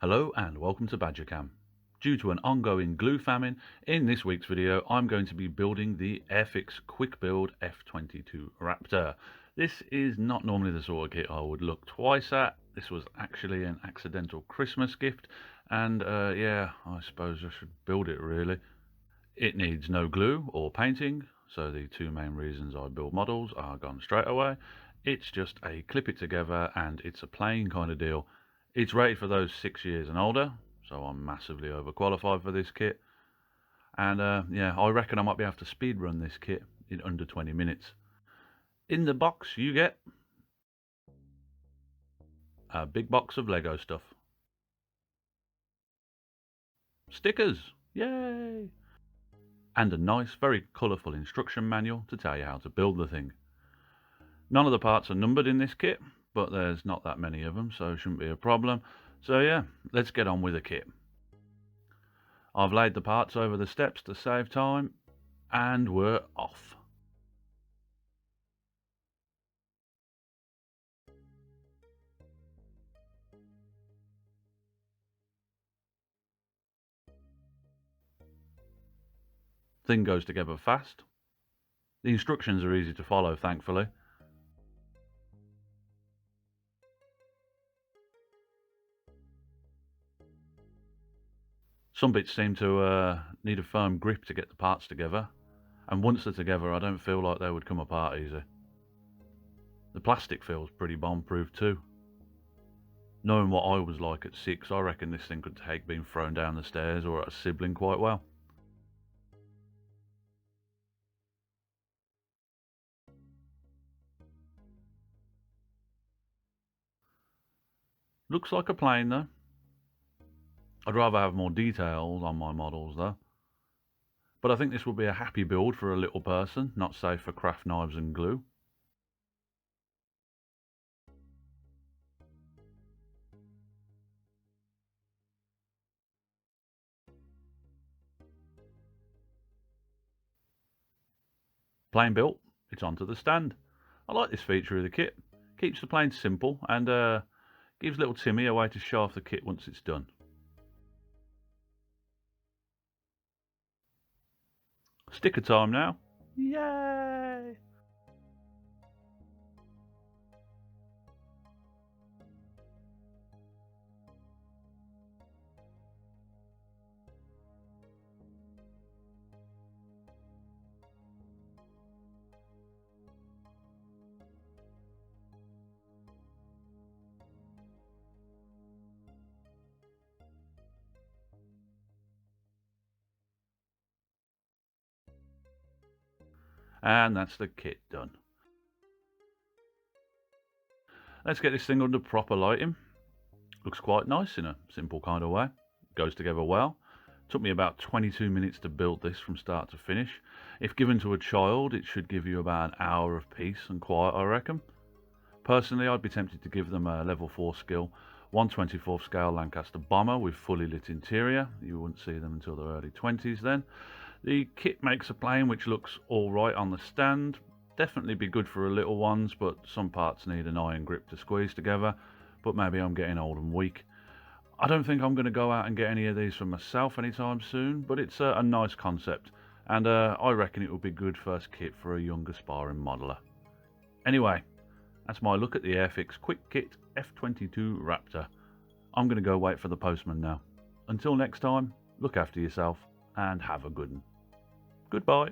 Hello and welcome to BadgerCam. Due to an ongoing glue famine, in this week's video I'm going to be building the Airfix quick build F-22 Raptor. This is not normally the sort of kit I would look twice at. This was actually an accidental Christmas gift and yeah, I suppose I should build it really. It needs no glue or painting, so the two main reasons I build models are gone straight away. It's just a clip it together and it's a plain kind of deal. It's rated for those 6 years and older, so I'm massively overqualified for this kit. And yeah, I reckon I might be able to speed run this kit in under 20 minutes. In the box you get a big box of Lego stuff. Stickers, yay! And a nice, very colourful instruction manual to tell you how to build the thing. None of the parts are numbered in this kit, but there's not that many of them, so it shouldn't be a problem. So yeah, let's get on with the kit. I've laid the parts over the steps to save time, and we're off. Thing goes together fast. The instructions are easy to follow, thankfully. Some bits seem to need a firm grip to get the parts together, and once they're together I don't feel like they would come apart easy. The plastic feels pretty bomb-proof too. Knowing what I was like at 6, I reckon this thing could take being thrown down the stairs or at a sibling quite well. Looks like a plane though. I'd rather have more details on my models though. But I think this would be a happy build for a little person, not safe for craft knives and glue. Plane built, it's onto the stand. I like this feature of the kit. Keeps the plane simple and gives little Timmy a way to show off the kit once it's done. Sticker time now. Yay! And that's the kit done. Let's get this thing under proper lighting. Looks quite nice in a simple kind of way. Goes together well. Took me about 22 minutes to build this from start to finish. If given to a child, it should give you about an hour of peace and quiet, I reckon. Personally, I'd be tempted to give them a level 4 skill 1/24 scale Lancaster bomber with fully lit interior. You wouldn't see them until their early 20s then. The kit makes a plane which looks alright on the stand. Definitely be good for little ones, but some parts need an iron grip to squeeze together. But maybe I'm getting old and weak. I don't think I'm going to go out and get any of these for myself anytime soon, but it's a nice concept, and I reckon it would be good first kit for a young aspiring modeller. Anyway, that's my look at the Airfix Quick Kit F-22 Raptor. I'm going to go wait for the postman now. Until next time, look after yourself and have a good one. Goodbye.